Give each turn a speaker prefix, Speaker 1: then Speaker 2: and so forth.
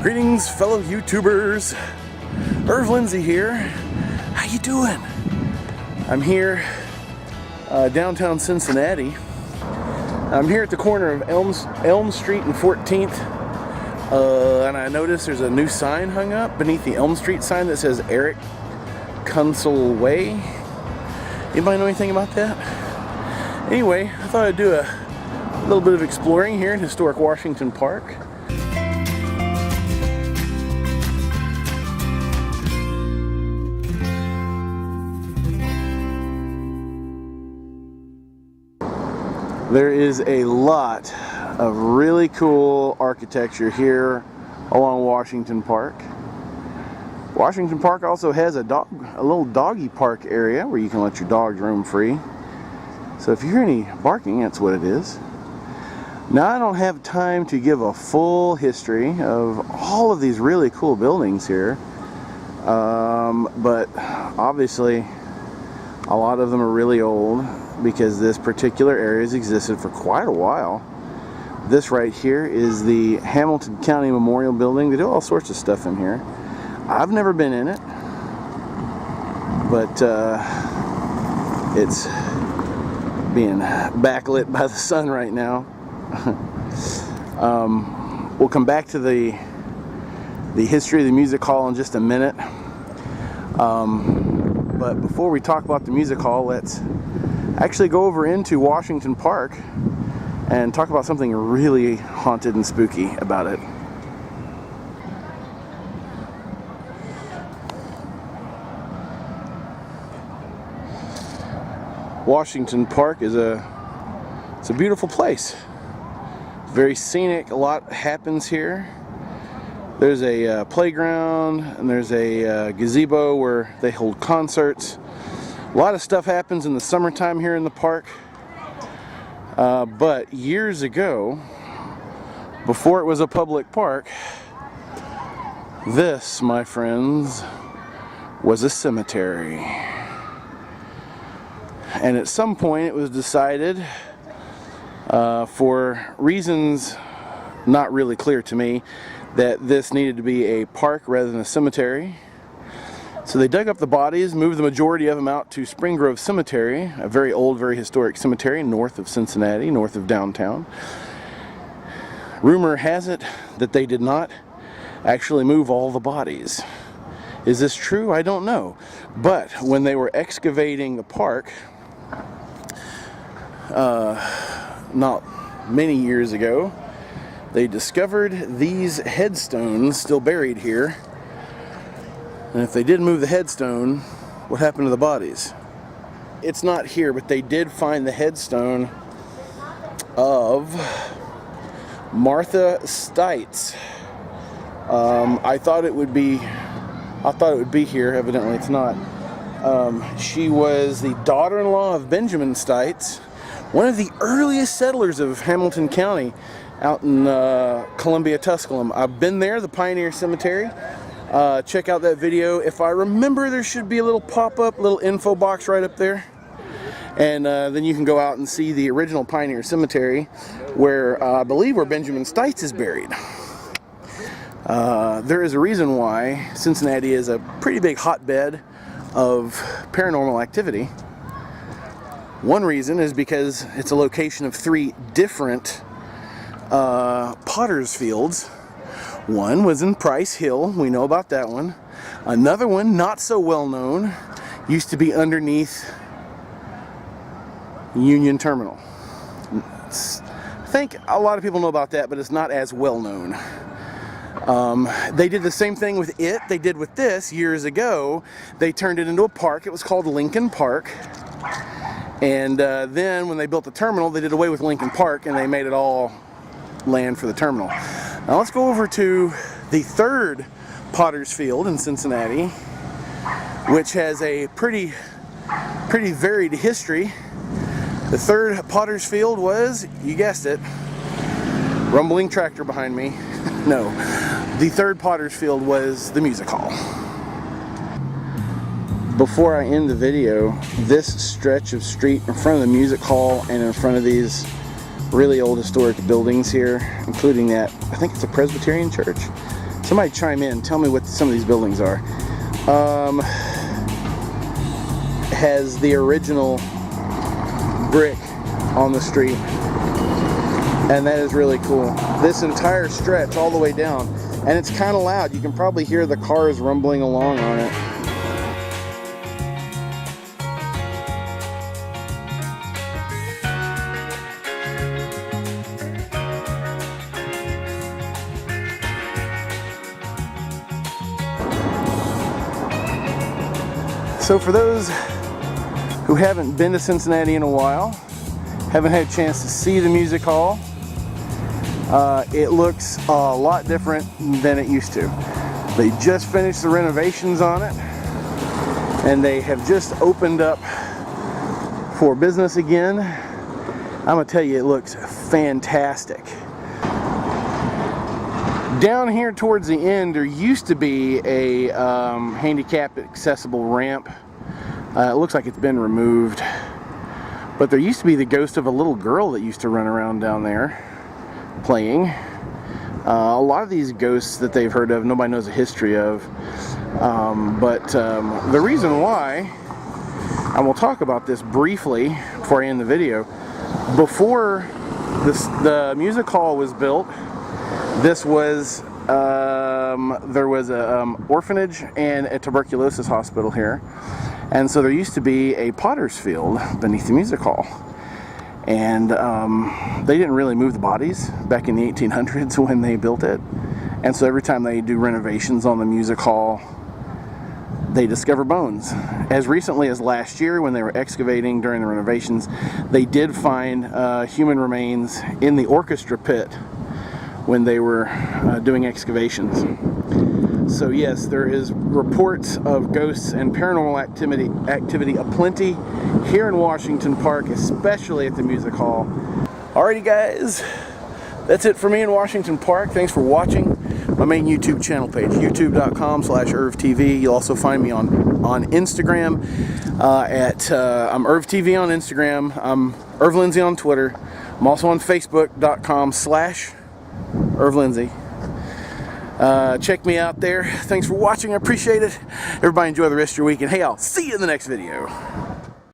Speaker 1: Greetings, fellow YouTubers. Lindsay here. How you doing? I'm here downtown Cincinnati. I'm here at the corner of Elm Street and 14th. And I noticed there's a new sign hung up beneath the Elm Street sign that says Eric Kunsel Way. Anybody know anything about that? Anyway, I thought I'd do a little bit of exploring here in historic Washington Park. There is a lot of really cool architecture here along Washington Park. Washington Park also has a little doggy park area where you can let your dogs roam free. So if you hear any barking, that's what it is. Now, I don't have time to give a full history of all of these really cool buildings here, but obviously a lot of them are really old because this particular area has existed for quite a while. This right here is the Hamilton County Memorial Building. They do all sorts of stuff in here. I've never been in it, but it's being backlit by the sun right now. We'll come back to the history of the music hall in just a minute. But before we talk about the music hall, let's actually go over into Washington Park and talk about something really haunted and spooky about it. Washington Park is it's a beautiful place. Very scenic. A lot happens here. There's a playground and there's a gazebo where they hold concerts. A lot of stuff happens in the summertime here in the park. But years ago, before it was a public park, this, my friends, was a cemetery. And at some point it was decided, for reasons not really clear to me, that this needed to be a park rather than a cemetery. So they dug up the bodies, moved the majority of them out to Spring Grove Cemetery, a very old, very historic cemetery north of Cincinnati, north of downtown. Rumor has it that they did not actually move all the bodies. Is this true? I don't know. But when they were excavating the park, not many years ago, they discovered these headstones still buried here. And if they did move the headstone, what happened to the bodies? It's not here, but they did find the headstone of Martha Stites. I thought it would be here. Evidently, it's not. She was the daughter-in-law of Benjamin Stites, one of the earliest settlers of Hamilton County, out in Columbia, Tusculum. I've been there, the Pioneer Cemetery. Check out that video. If I remember, there should be a little pop-up, little info box right up there. And then you can go out and see the original Pioneer Cemetery, where I believe where Benjamin Stites is buried. There is a reason why Cincinnati is a pretty big hotbed of paranormal activity. One reason is because it's a location of 3 different potter's fields. One was in Price Hill, we know about that one. Another one, not so well known, used to be underneath Union Terminal. I think a lot of people know about that, but it's not as well known. They did the same thing with it. They did with this years ago. They turned it into a park. It was called Lincoln Park. And then when they built the terminal, they did away with Lincoln Park and they made it all land for the terminal. Now let's go over to the 3rd Potter's Field in Cincinnati, which has a pretty varied history. The 3rd Potter's Field was, you guessed it, rumbling tractor behind me. No, the 3rd Potter's Field was the music hall. Before I end the video, this stretch of street in front of the music hall and in front of these really old historic buildings here, including that, I think it's a Presbyterian church, Somebody chime in, tell me what some of these buildings are. Has the original brick on the street, and that is really cool. This entire stretch all the way down, and it's kind of loud. You can probably hear the cars rumbling along on it. So for those who haven't been to Cincinnati in a while, haven't had a chance to see the music hall, it looks a lot different than it used to. They just finished the renovations on it, and they have just opened up for business again. I'm gonna tell you, it looks fantastic. Down here towards the end, there used to be a handicap accessible ramp. It looks like it's been removed. But there used to be the ghost of a little girl that used to run around down there playing. A lot of these ghosts that they've heard of, nobody knows the history of. The reason why, and we'll talk about this briefly before I end the video, before the music hall was built, this was, there was an orphanage and a tuberculosis hospital here. And so there used to be a potter's field beneath the music hall. And they didn't really move the bodies back in the 1800s when they built it. And so every time they do renovations on the music hall, they discover bones. As recently as last year, when they were excavating during the renovations, they did find human remains in the orchestra pit when they were doing excavations. So yes, there is reports of ghosts and paranormal activity aplenty here in Washington Park, especially at the music hall. Alrighty guys, that's it for me in Washington Park. Thanks for watching my main YouTube channel page, youtube.com/ErvTV. You'll also find me on Instagram I'm ErvTV on Instagram. I'm ErvLindsay on Twitter. I'm also on Facebook.com/ErvLindsay. Check me out there. Thanks for watching. I appreciate it. Everybody enjoy the rest of your week, and hey, I'll see you in the next video.